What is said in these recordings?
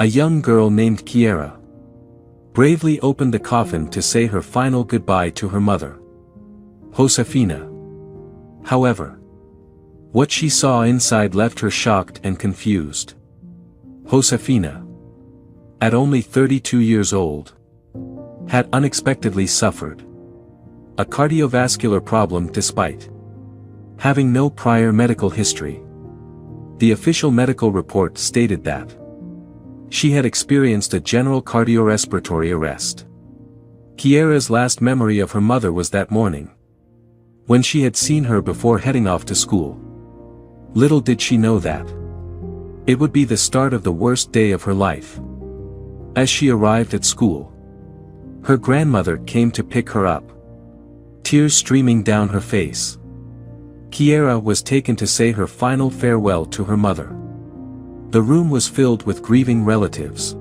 A young girl named Kiera bravely opened the coffin to say her final goodbye to her mother, Josefina. However, what she saw inside left her shocked and confused. Josefina, at only 32 years old, had unexpectedly suffered a cardiovascular problem despite having no prior medical history. The official medical report stated that she had experienced a general cardiorespiratory arrest. Kiera's last memory of her mother was that morning, when she had seen her before heading off to school. Little did she know that it would be the start of the worst day of her life. As she arrived at school, her grandmother came to pick her up, tears streaming down her face. Kiera was taken to say her final farewell to her mother. The room was filled with grieving relatives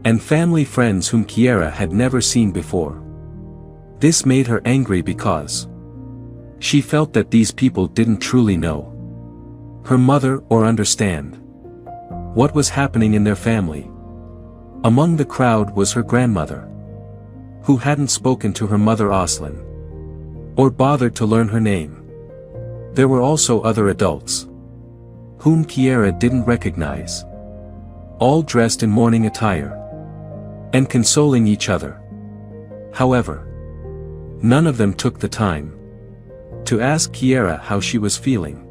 and family friends whom Kiera had never seen before. This made her angry because she felt that these people didn't truly know her mother or understand what was happening in their family. Among the crowd was her grandmother, who hadn't spoken to her mother Oslin, or bothered to learn her name. There were also other adults, whom Kiera didn't recognize, all dressed in mourning attire, and consoling each other. However, none of them took the time to ask Kiera how she was feeling.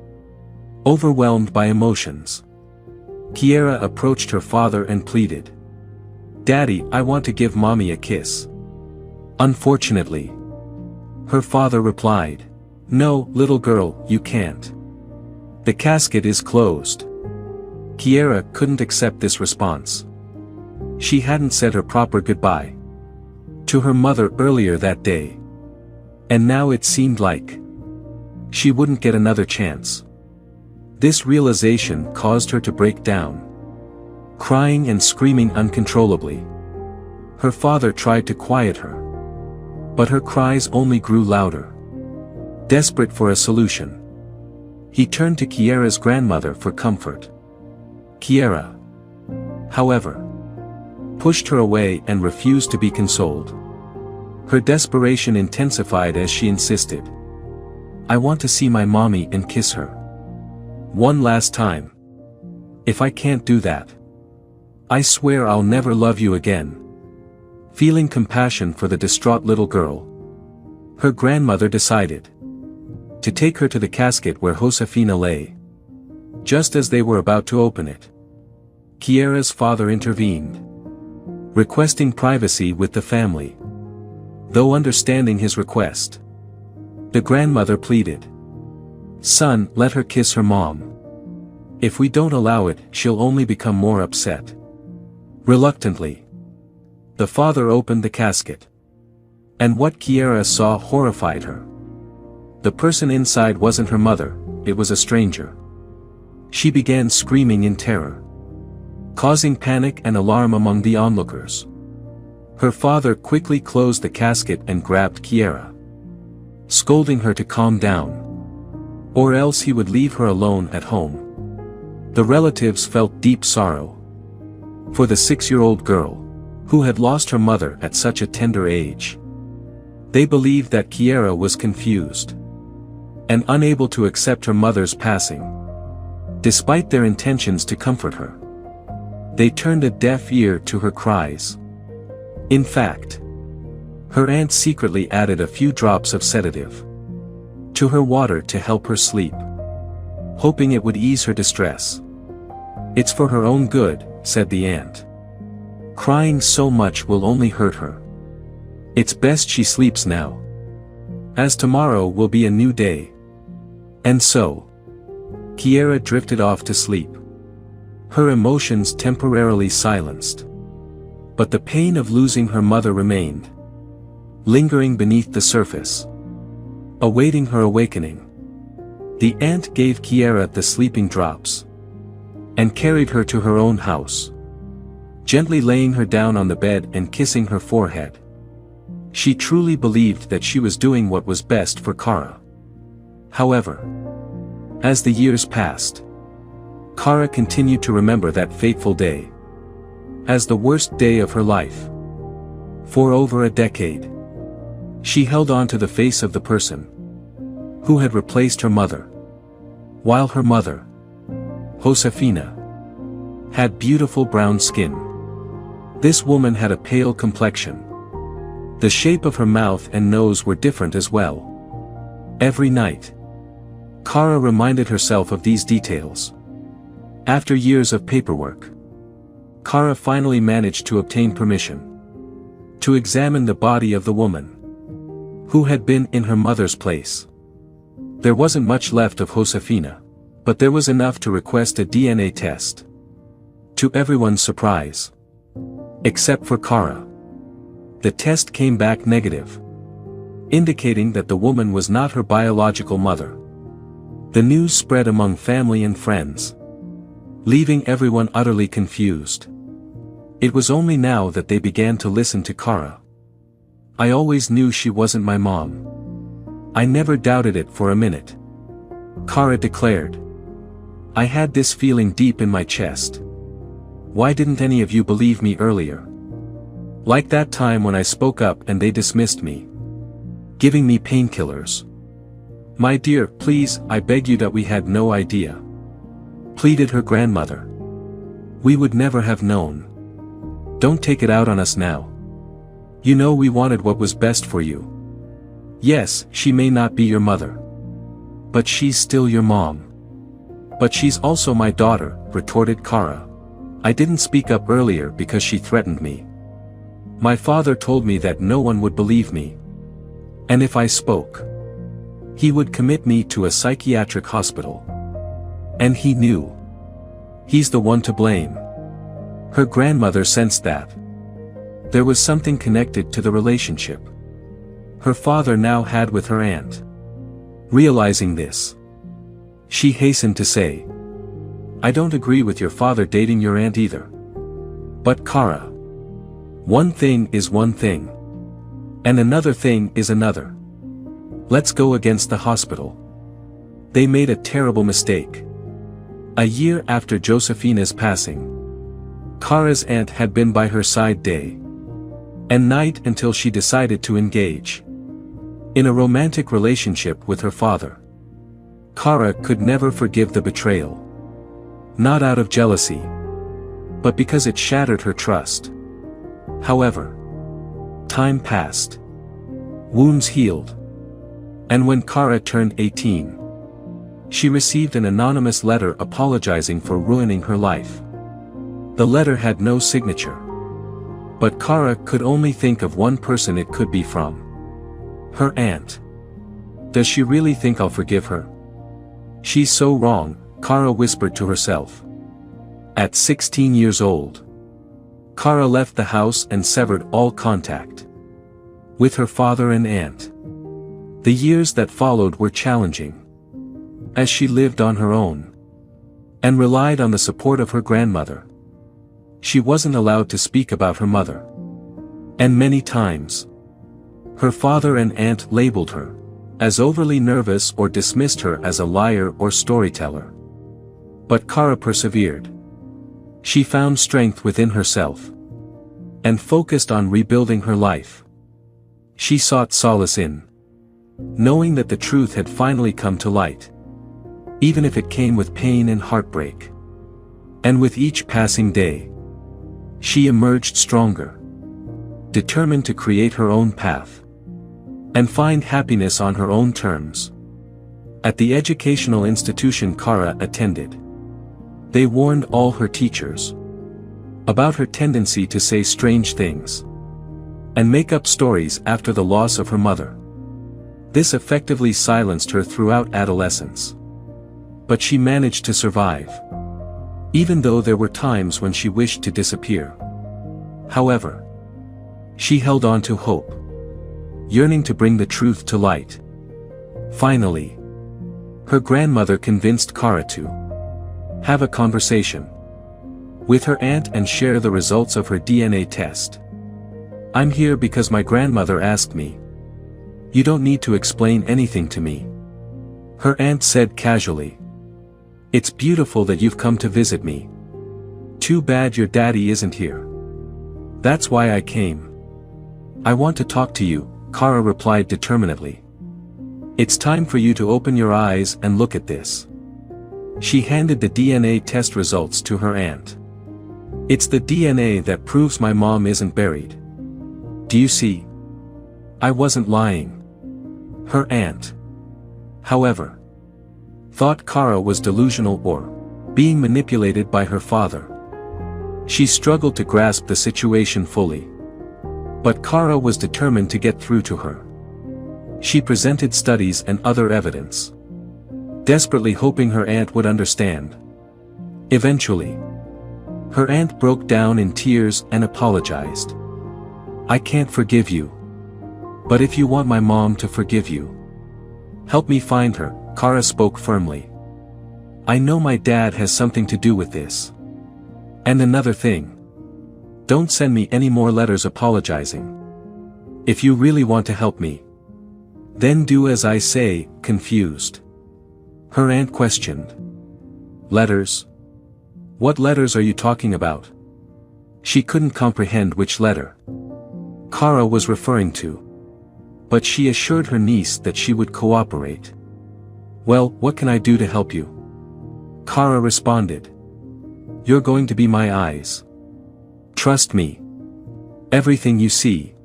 Overwhelmed by emotions, Kiera approached her father and pleaded, "Daddy, I want to give Mommy a kiss." Unfortunately, her father replied, "No, little girl, you can't. The casket is closed." Kiera couldn't accept this response. She hadn't said her proper goodbye to her mother earlier that day, and now it seemed like she wouldn't get another chance. This realization caused her to break down, crying and screaming uncontrollably. Her father tried to quiet her, but her cries only grew louder. Desperate for a solution, he turned to Kiera's grandmother for comfort. Kiera, however, pushed her away and refused to be consoled. Her desperation intensified as she insisted, "I want to see my mommy and kiss her one last time. If I can't do that, I swear I'll never love you again." Feeling compassion for the distraught little girl, her grandmother decided to take her to the casket where Josefina lay. Just as they were about to open it, Kiera's father intervened, requesting privacy with the family. Though understanding his request, the grandmother pleaded, "Son, let her kiss her mom. If we don't allow it, she'll only become more upset." Reluctantly, the father opened the casket, and what Kiera saw horrified her. The person inside wasn't her mother, it was a stranger. She began screaming in terror, causing panic and alarm among the onlookers. Her father quickly closed the casket and grabbed Kiera, scolding her to calm down, or else he would leave her alone at home. The relatives felt deep sorrow for the 6-year-old girl, who had lost her mother at such a tender age. They believed that Kiera was confused and unable to accept her mother's passing. Despite their intentions to comfort her, they turned a deaf ear to her cries. In fact, her aunt secretly added a few drops of sedative to her water to help her sleep, hoping it would ease her distress. "It's for her own good," said the aunt. "Crying so much will only hurt her. It's best she sleeps now, as tomorrow will be a new day." And so, Kiera drifted off to sleep, her emotions temporarily silenced. But the pain of losing her mother remained, lingering beneath the surface, awaiting her awakening. The aunt gave Kiera the sleeping drops and carried her to her own house, gently laying her down on the bed and kissing her forehead. She truly believed that she was doing what was best for Kara. However, as the years passed, Kara continued to remember that fateful day. as the worst day of her life. For over a decade, she held on to the face of the person who had replaced her mother. While her mother, Josefina, had beautiful brown skin, this woman had a pale complexion. The shape of her mouth and nose were different as well. Every night, Kara reminded herself of these details. After years of paperwork, Kara finally managed to obtain permission to examine the body of the woman who had been in her mother's place. There wasn't much left of Josefina, but there was enough to request a DNA test. To everyone's surprise, except for Kara, the test came back negative, indicating that the woman was not her biological mother. The news spread among family and friends, leaving everyone utterly confused. It was only now that they began to listen to Kara. I always knew she wasn't my mom. I never doubted it for a minute, Kara declared. I had this feeling deep in my chest. Why didn't any of you believe me earlier? Like that time when I spoke up and they dismissed me, giving me painkillers. My dear, please, I beg you, that we had no idea, pleaded her grandmother. We would never have known. Don't take it out on us now. You know we wanted what was best for you. Yes, she may not be your mother, but she's still your mom. But she's also my daughter, retorted Kara. I didn't speak up earlier because she threatened me. My father told me that no one would believe me, and if I spoke, he would commit me to a psychiatric hospital. And he knew. He's the one to blame. Her grandmother sensed that there was something connected to the relationship her father now had with her aunt. Realizing this, she hastened to say, I don't agree with your father dating your aunt either. But Kara, one thing is one thing, and another thing is another. Let's go against the hospital. They made a terrible mistake. A year after Josefina's passing, Kara's aunt had been by her side day and night until she decided to engage in a romantic relationship with her father. Kara could never forgive the betrayal. Not out of jealousy, but because it shattered her trust. However, time passed. Wounds healed. And when Kara turned 18, she received an anonymous letter apologizing for ruining her life. The letter had no signature, but Kara could only think of one person it could be from. Her aunt. Does she really think I'll forgive her? She's so wrong, Kara whispered to herself. At 16 years old, Kara left the house and severed all contact with her father and aunt. The years that followed were challenging, as she lived on her own and relied on the support of her grandmother. She wasn't allowed to speak about her mother, and many times, her father and aunt labeled her as overly nervous or dismissed her as a liar or storyteller. But Kara persevered. She found strength within herself and focused on rebuilding her life. She sought solace in knowing that the truth had finally come to light, even if it came with pain and heartbreak. And with each passing day, she emerged stronger, determined to create her own path and find happiness on her own terms. At the educational institution Kara attended, they warned all her teachers about her tendency to say strange things and make up stories after the loss of her mother. This effectively silenced her throughout adolescence. But she managed to survive, even though there were times when she wished to disappear. However, she held on to hope, yearning to bring the truth to light. Finally, her grandmother convinced Kara to have a conversation with her aunt and share the results of her DNA test. I'm here because my grandmother asked me. You don't need to explain anything to me, her aunt said casually. It's beautiful that you've come to visit me. Too bad your daddy isn't here. That's why I came. I want to talk to you, Kara replied determinedly. It's time for you to open your eyes and look at this. She handed the DNA test results to her aunt. It's the DNA that proves my mom isn't buried. Do you see? I wasn't lying. Her aunt, however, thought Kara was delusional or being manipulated by her father. She struggled to grasp the situation fully. But Kara was determined to get through to her. She presented studies and other evidence, desperately hoping her aunt would understand. Eventually, her aunt broke down in tears and apologized. I can't forgive you. But if you want my mom to forgive you, help me find her, Kara spoke firmly. I know my dad has something to do with this. And another thing. Don't send me any more letters apologizing. If you really want to help me, then do as I say, confused. Her aunt questioned. Letters? What letters are you talking about? She couldn't comprehend which letter Kara was referring to. But she assured her niece that she would cooperate. Well, what can I do to help you? Kara responded. You're going to be my eyes. Trust me. Everything you see,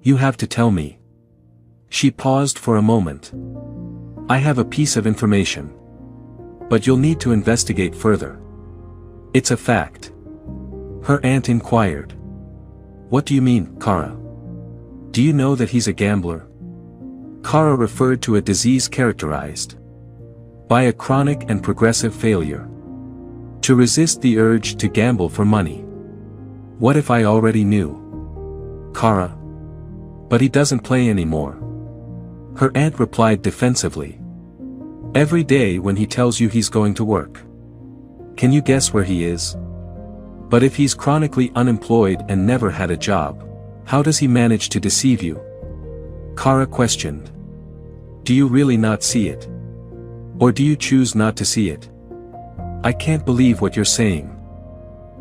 you have to tell me. She paused for a moment. I have a piece of information. But you'll need to investigate further. It's a fact. Her aunt inquired. What do you mean, Kara? Do you know that he's a gambler? Kara referred to a disease characterized by a chronic and progressive failure to resist the urge to gamble for money. What if I already knew? Kara. But he doesn't play anymore. Her aunt replied defensively. Every day when he tells you he's going to work. Can you guess where he is? But if he's chronically unemployed and never had a job, how does he manage to deceive you? Kara questioned. Do you really not see it? Or do you choose not to see it? I can't believe what you're saying.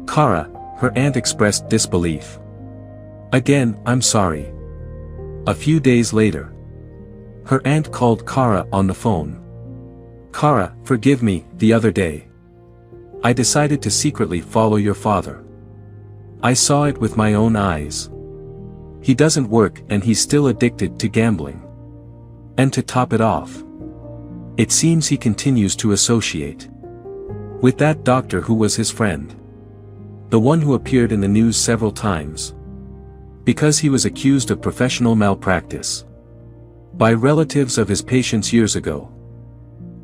Kara, her aunt expressed disbelief. Again, I'm sorry. A few days later, her aunt called Kara on the phone. Kara, forgive me, the other day I decided to secretly follow your father. I saw it with my own eyes. He doesn't work and he's still addicted to gambling. And to top it off, it seems he continues to associate with that doctor who was his friend. The one who appeared in the news several times. Because he was accused of professional malpractice by relatives of his patients years ago.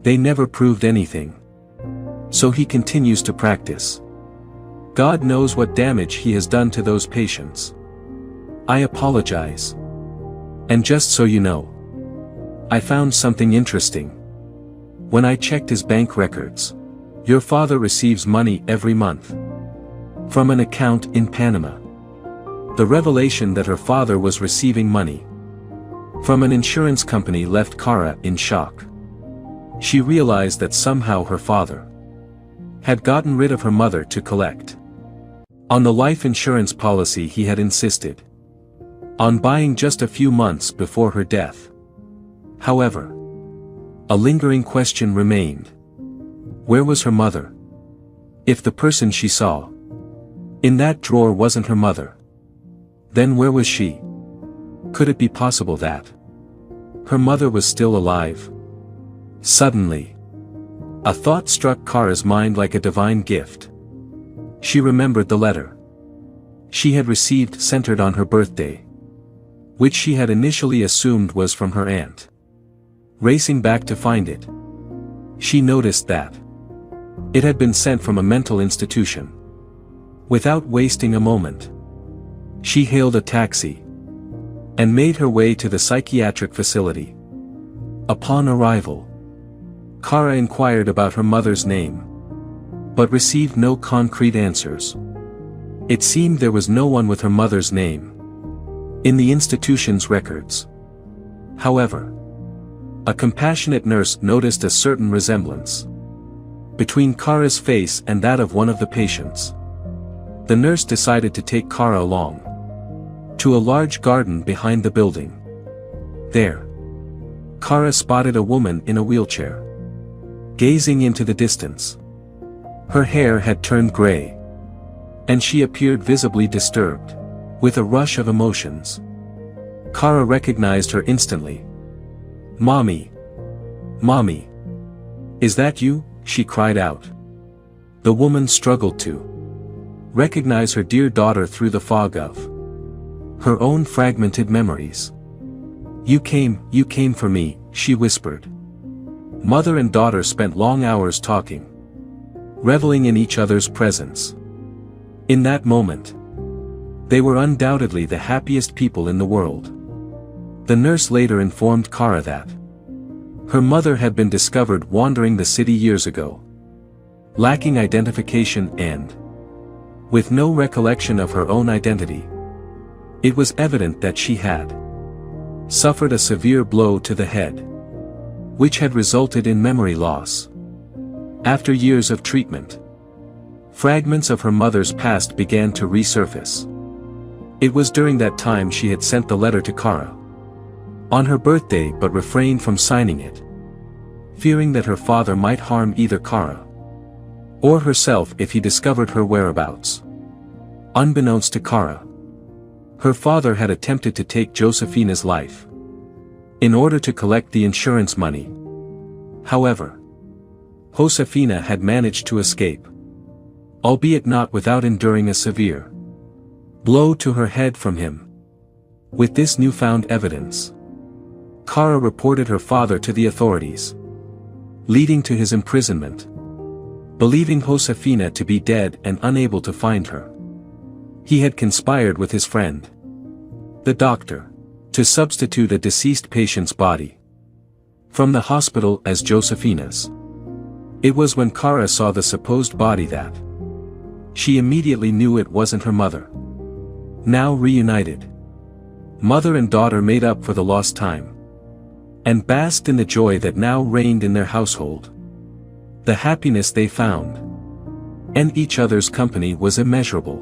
They never proved anything. So he continues to practice. God knows what damage he has done to those patients. I apologize. And just so you know, I found something interesting. When I checked his bank records, your father receives money every month from an account in Panama. The revelation that her father was receiving money from an insurance company left Kara in shock. She realized that somehow her father had gotten rid of her mother to collect on the life insurance policy he had insisted on buying just a few months before her death. However, a lingering question remained. Where was her mother? If the person she saw in that drawer wasn't her mother, then where was she? Could it be possible that her mother was still alive? Suddenly, a thought struck Kara's mind like a divine gift. She remembered the letter she had received centered on her birthday, which she had initially assumed was from her aunt. Racing back to find it, she noticed that it had been sent from a mental institution. Without wasting a moment, she hailed a taxi and made her way to the psychiatric facility. Upon arrival, Kara inquired about her mother's name, but received no concrete answers. It seemed there was no one with her mother's name in the institution's records. However, a compassionate nurse noticed a certain resemblance between Kara's face and that of one of the patients. The nurse decided to take Kara along to a large garden behind the building. There, Kara spotted a woman in a wheelchair, gazing into the distance. Her hair had turned gray, and she appeared visibly disturbed, with a rush of emotions. Kara recognized her instantly. "Mommy! Mommy! Is that you?" she cried out. The woman struggled to recognize her dear daughter through the fog of her own fragmented memories. You came for me," she whispered. Mother and daughter spent long hours talking, reveling in each other's presence. In that moment, they were undoubtedly the happiest people in the world. The nurse later informed Kara that her mother had been discovered wandering the city years ago, lacking identification and with no recollection of her own identity. It was evident that she had suffered a severe blow to the head, which had resulted in memory loss. After years of treatment, fragments of her mother's past began to resurface. It was during that time she had sent the letter to Kara on her birthday but refrained from signing it, fearing that her father might harm either Kara or herself if he discovered her whereabouts. Unbeknownst to Kara, her father had attempted to take Josefina's life in order to collect the insurance money. However, Josefina had managed to escape, albeit not without enduring a severe blow to her head from him. With this newfound evidence, Kara reported her father to the authorities, leading to his imprisonment. Believing Josefina to be dead and unable to find her, he had conspired with his friend, the doctor, to substitute a deceased patient's body from the hospital as Josefina's. It was when Kara saw the supposed body that she immediately knew it wasn't her mother. Now reunited, mother and daughter made up for the lost time and basked in the joy that now reigned in their household. The happiness they found and each other's company was immeasurable,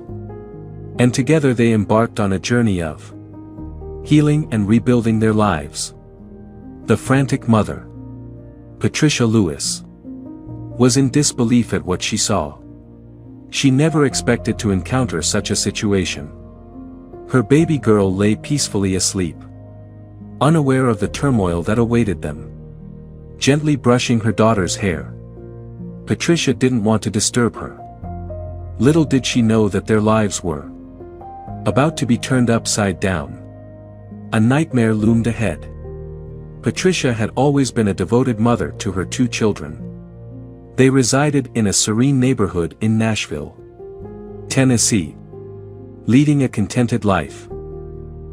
and together they embarked on a journey of healing and rebuilding their lives. The frantic mother, Patricia Lewis, was in disbelief at what she saw. She never expected to encounter such a situation. Her baby girl lay peacefully asleep, unaware of the turmoil that awaited them. Gently brushing her daughter's hair, Patricia didn't want to disturb her. Little did she know that their lives were about to be turned upside down. A nightmare loomed ahead. Patricia had always been a devoted mother to her two children. They resided in a serene neighborhood in Nashville, Tennessee, leading a contented life.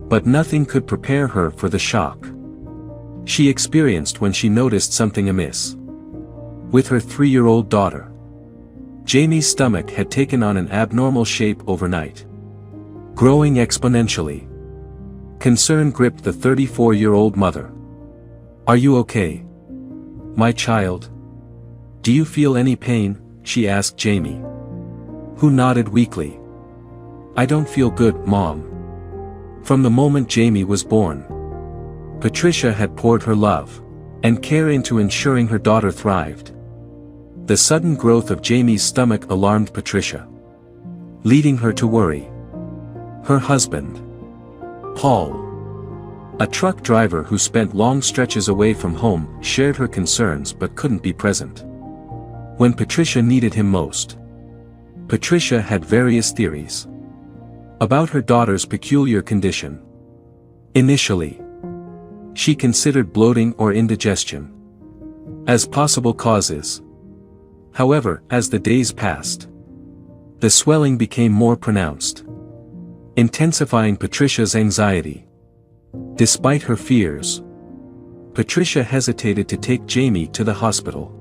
But nothing could prepare her for the shock she experienced when she noticed something amiss with her 3-year-old daughter. Jamie's stomach had taken on an abnormal shape overnight, growing exponentially. Concern gripped the 34-year-old mother. "Are you okay, my child? Do you feel any pain?" she asked Jamie, who nodded weakly. "I don't feel good, Mom." From the moment Jamie was born, Patricia had poured her love and care into ensuring her daughter thrived. The sudden growth of Jamie's stomach alarmed Patricia, leading her to worry. Her husband, Paul, a truck driver who spent long stretches away from home, shared her concerns but couldn't be present when Patricia needed him most. Patricia had various theories about her daughter's peculiar condition. Initially, she considered bloating or indigestion as possible causes. However, as the days passed, the swelling became more pronounced, intensifying Patricia's anxiety. Despite her fears, Patricia hesitated to take Jamie to the hospital.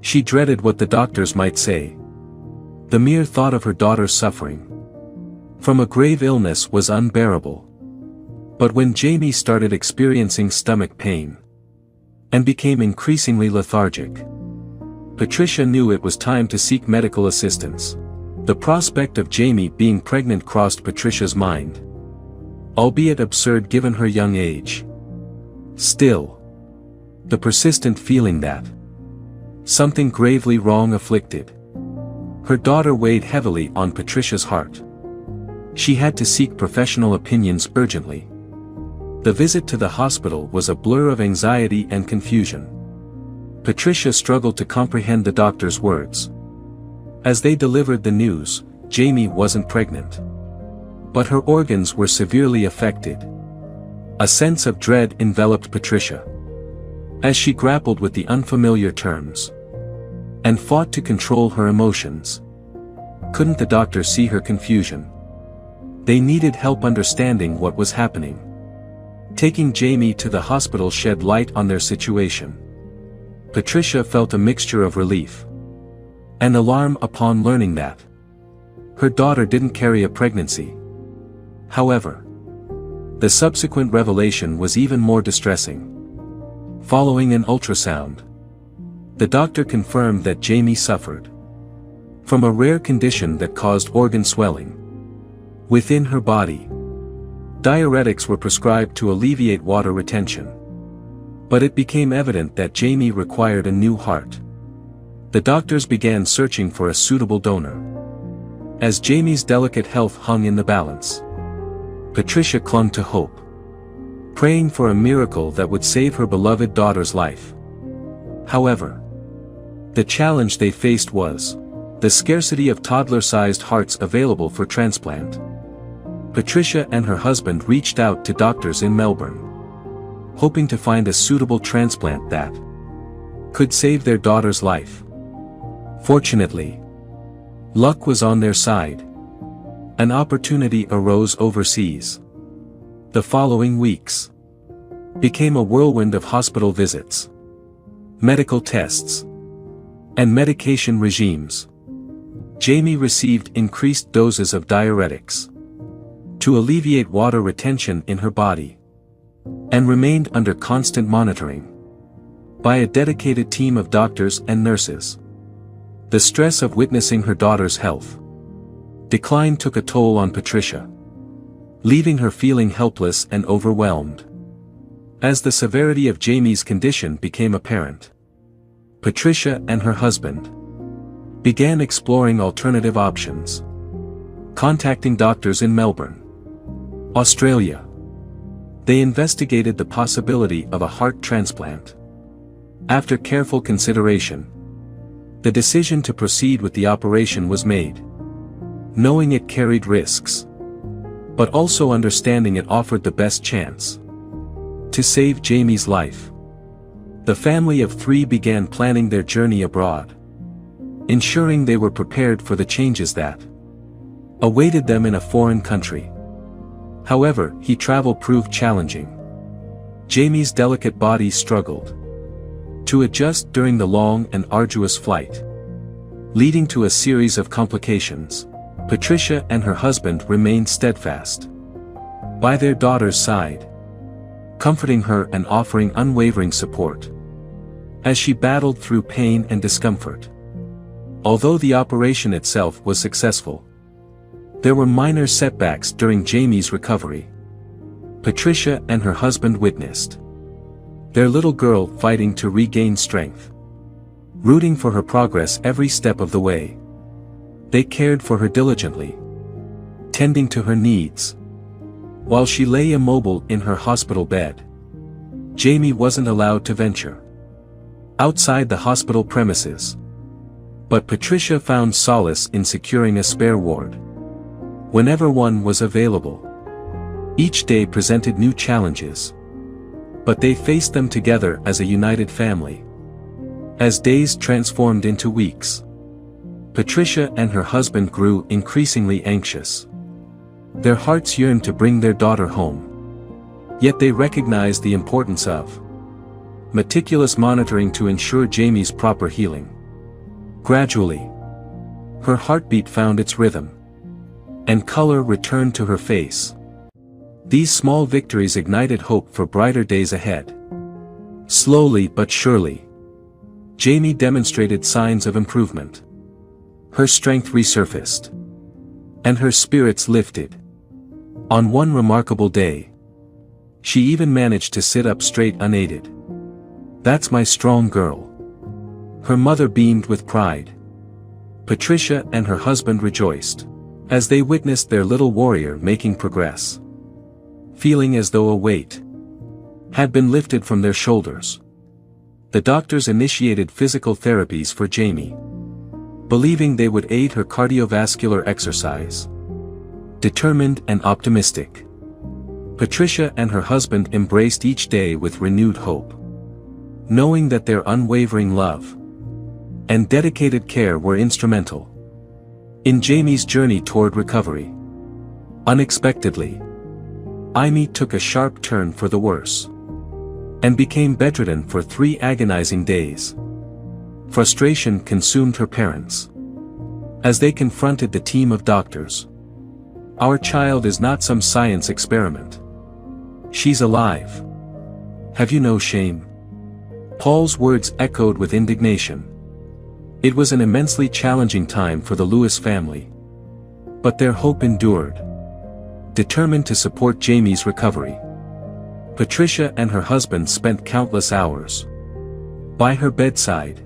She dreaded what the doctors might say. The mere thought of her daughter suffering from a grave illness was unbearable. But when Jamie started experiencing stomach pain and became increasingly lethargic, Patricia knew it was time to seek medical assistance. The prospect of Jamie being pregnant crossed Patricia's mind. Albeit absurd given her young age. Still, the persistent feeling that something gravely wrong afflicted her daughter weighed heavily on Patricia's heart. She had to seek professional opinions urgently. The visit to the hospital was a blur of anxiety and confusion. Patricia struggled to comprehend the doctor's words. As they delivered the news, Jamie wasn't pregnant. But her organs were severely affected. A sense of dread enveloped Patricia as she grappled with the unfamiliar terms and fought to control her emotions. Couldn't the doctor see her confusion? They needed help understanding what was happening. Taking Jamie to the hospital shed light on their situation. Patricia felt a mixture of relief and alarm upon learning that her daughter didn't carry a pregnancy. However, the subsequent revelation was even more distressing. Following an ultrasound, the doctor confirmed that Jamie suffered from a rare condition that caused organ swelling within her body. Diuretics were prescribed to alleviate water retention. But it became evident that Jamie required a new heart. The doctors began searching for a suitable donor. As Jamie's delicate health hung in the balance, Patricia clung to hope, praying for a miracle that would save her beloved daughter's life. However, the challenge they faced was the scarcity of toddler-sized hearts available for transplant. Patricia and her husband reached out to doctors in Melbourne, hoping to find a suitable transplant that could save their daughter's life. Fortunately, luck was on their side. An opportunity arose overseas. The following weeks became a whirlwind of hospital visits, medical tests, and medication regimes. Jamie received increased doses of diuretics to alleviate water retention in her body, and remained under constant monitoring by a dedicated team of doctors and nurses. The stress of witnessing her daughter's health decline took a toll on Patricia, leaving her feeling helpless and overwhelmed. As the severity of Jamie's condition became apparent, Patricia and her husband began exploring alternative options. Contacting doctors in Melbourne, Australia, they investigated the possibility of a heart transplant. After careful consideration, the decision to proceed with the operation was made, knowing it carried risks, but also understanding it offered the best chance to save Jamie's life. The family of 3 began planning their journey abroad, ensuring they were prepared for the changes that awaited them in a foreign country. However, travel proved challenging. Jamie's delicate body struggled to adjust during the long and arduous flight, leading to a series of complications. Patricia and her husband remained steadfast by their daughter's side, comforting her and offering unwavering support as she battled through pain and discomfort. Although the operation itself was successful, there were minor setbacks during Jamie's recovery. Patricia and her husband witnessed their little girl fighting to regain strength, rooting for her progress every step of the way. They cared for her diligently, tending to her needs. While she lay immobile in her hospital bed, Jamie wasn't allowed to venture outside the hospital premises. But Patricia found solace in securing a spare ward whenever one was available. Each day presented new challenges, but they faced them together as a united family. As days transformed into weeks, Patricia and her husband grew increasingly anxious. Their hearts yearned to bring their daughter home. Yet they recognized the importance of meticulous monitoring to ensure Jamie's proper healing. Gradually, her heartbeat found its rhythm, and color returned to her face. These small victories ignited hope for brighter days ahead. Slowly but surely, Jamie demonstrated signs of improvement. Her strength resurfaced. And her spirits lifted. On one remarkable day, she even managed to sit up straight unaided. "That's my strong girl." Her mother beamed with pride. Patricia and her husband rejoiced, as they witnessed their little warrior making progress. Feeling as though a weight had been lifted from their shoulders, the doctors initiated physical therapies for Jamie, believing they would aid her cardiovascular exercise. Determined and optimistic, Patricia and her husband embraced each day with renewed hope, knowing that their unwavering love and dedicated care were instrumental in Jamie's journey toward recovery. Unexpectedly, Amy took a sharp turn for the worse and became bedridden for 3 agonizing days. Frustration consumed her parents as they confronted the team of doctors. "Our child is not some science experiment. She's alive. Have you no shame?" Paul's words echoed with indignation. It was an immensely challenging time for the Lewis family. But their hope endured. Determined to support Jamie's recovery, Patricia and her husband spent countless hours by her bedside,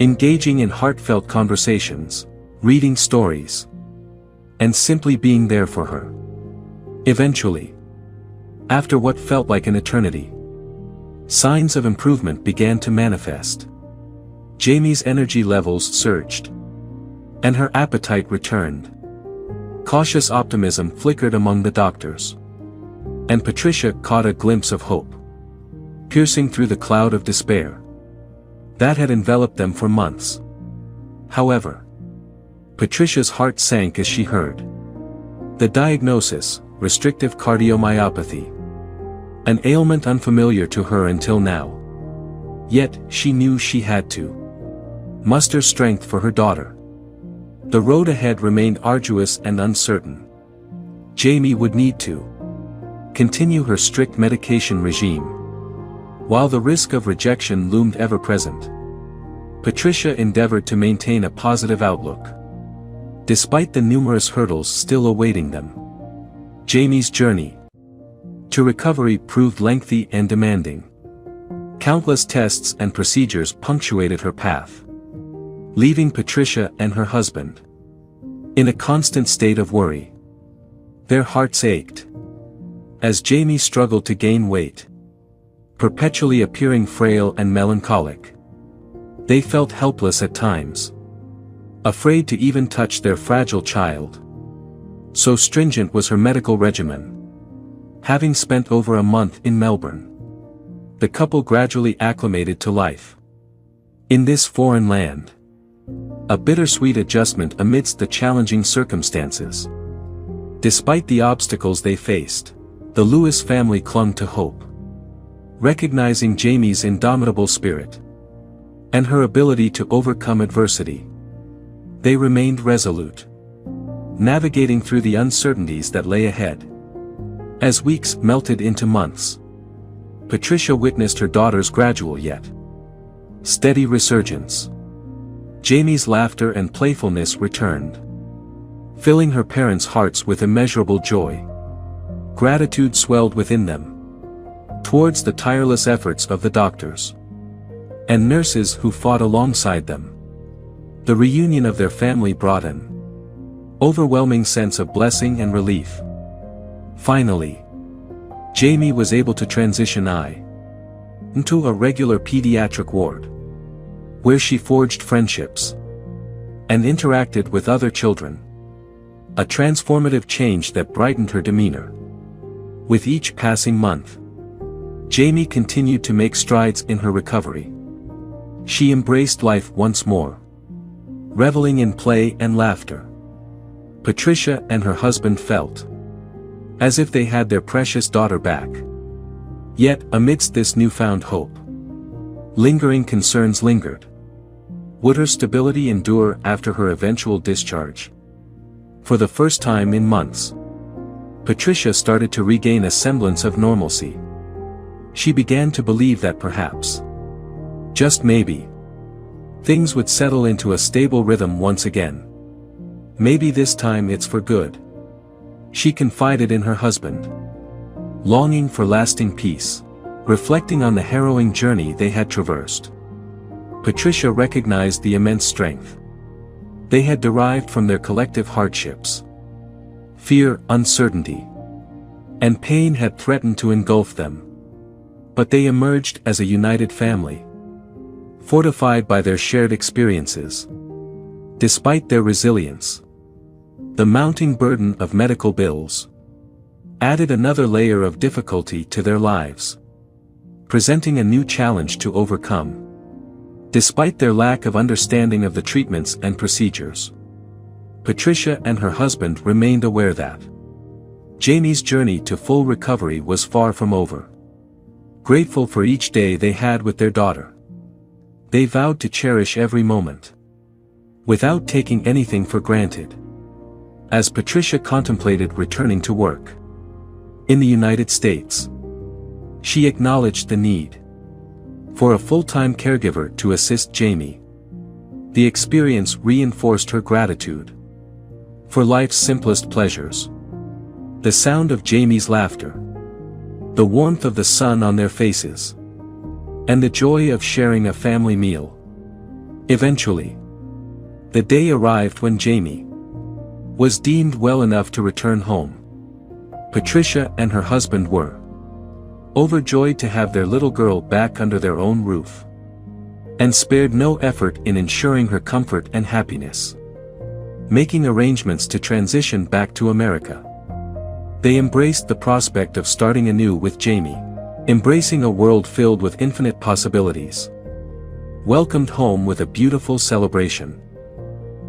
engaging in heartfelt conversations, reading stories, and simply being there for her. Eventually, after what felt like an eternity, signs of improvement began to manifest. Jamie's energy levels surged, and her appetite returned. Cautious optimism flickered among the doctors, and Patricia caught a glimpse of hope, piercing through the cloud of despair that had enveloped them for months. However, Patricia's heart sank as she heard the diagnosis: restrictive cardiomyopathy, an ailment unfamiliar to her until now. Yet, she knew she had to muster strength for her daughter. The road ahead remained arduous and uncertain. Jamie would need to continue her strict medication regime, while the risk of rejection loomed ever present. Patricia endeavored to maintain a positive outlook, despite the numerous hurdles still awaiting them. Jamie's journey to recovery proved lengthy and demanding. Countless tests and procedures punctuated her path, leaving Patricia and her husband in a constant state of worry. Their hearts ached as Jamie struggled to gain weight, perpetually appearing frail and melancholic. They felt helpless at times, afraid to even touch their fragile child. So stringent was her medical regimen. Having spent over a month in Melbourne, the couple gradually acclimated to life in this foreign land. A bittersweet adjustment amidst the challenging circumstances. Despite the obstacles they faced, the Lewis family clung to hope. Recognizing Jamie's indomitable spirit and her ability to overcome adversity, they remained resolute, navigating through the uncertainties that lay ahead. As weeks melted into months, Patricia witnessed her daughter's gradual yet steady resurgence. Jamie's laughter and playfulness returned, filling her parents' hearts with immeasurable joy. Gratitude swelled within them towards the tireless efforts of the doctors and nurses who fought alongside them. The reunion of their family brought an overwhelming sense of blessing and relief. Finally, Jamie was able to transition into a regular pediatric ward, where she forged friendships and interacted with other children. A transformative change that brightened her demeanor. With each passing month, Jamie continued to make strides in her recovery. She embraced life once more, reveling in play and laughter. Patricia and her husband felt as if they had their precious daughter back. Yet, amidst this newfound hope, lingering concerns lingered. Would her stability endure after her eventual discharge? For the first time in months, Patricia started to regain a semblance of normalcy. She began to believe that perhaps, just maybe, things would settle into a stable rhythm once again. Maybe this time it's for good. She confided in her husband, longing for lasting peace, reflecting on the harrowing journey they had traversed. Patricia recognized the immense strength they had derived from their collective hardships. Fear, uncertainty, and pain had threatened to engulf them. But they emerged as a united family, fortified by their shared experiences. Despite their resilience, the mounting burden of medical bills added another layer of difficulty to their lives, presenting a new challenge to overcome. Despite their lack of understanding of the treatments and procedures, Patricia and her husband remained aware that Jamie's journey to full recovery was far from over. Grateful for each day they had with their daughter, they vowed to cherish every moment, without taking anything for granted. As Patricia contemplated returning to work in the United States, she acknowledged the need for a full-time caregiver to assist Jamie. The experience reinforced her gratitude for life's simplest pleasures. The sound of Jamie's laughter, the warmth of the sun on their faces, and the joy of sharing a family meal. Eventually, the day arrived when Jamie was deemed well enough to return home. Patricia and her husband were overjoyed to have their little girl back under their own roof, and spared no effort in ensuring her comfort and happiness. Making arrangements to transition back to America, they embraced the prospect of starting anew with Jamie, embracing a world filled with infinite possibilities. Welcomed home with a beautiful celebration.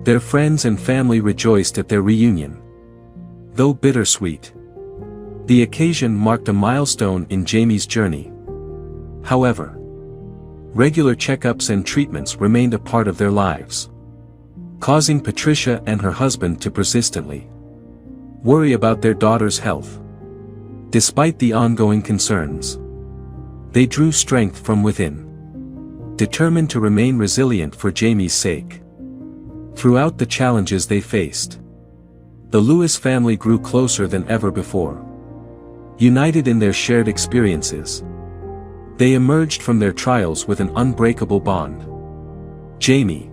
Their friends and family rejoiced at their reunion. Though bittersweet, the occasion marked a milestone in Jamie's journey. However, regular checkups and treatments remained a part of their lives, causing Patricia and her husband to persistently worry about their daughter's health. Despite the ongoing concerns, they drew strength from within, determined to remain resilient for Jamie's sake. Throughout the challenges they faced, the Lewis family grew closer than ever before. United in their shared experiences, they emerged from their trials with an unbreakable bond. Jamie,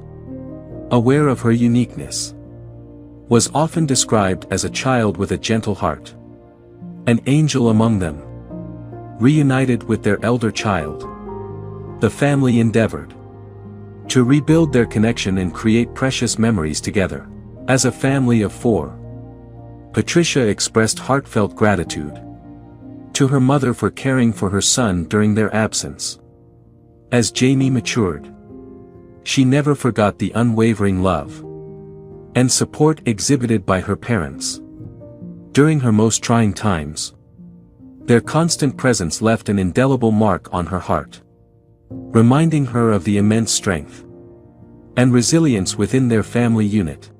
aware of her uniqueness, was often described as a child with a gentle heart, an angel among them. Reunited with their elder child, the family endeavored to rebuild their connection and create precious memories together. As a family of four, Patricia expressed heartfelt gratitude to her mother for caring for her son during their absence. As Jamie matured, she never forgot the unwavering love and support exhibited by her parents. During her most trying times, their constant presence left an indelible mark on her heart, reminding her of the immense strength and resilience within their family unit.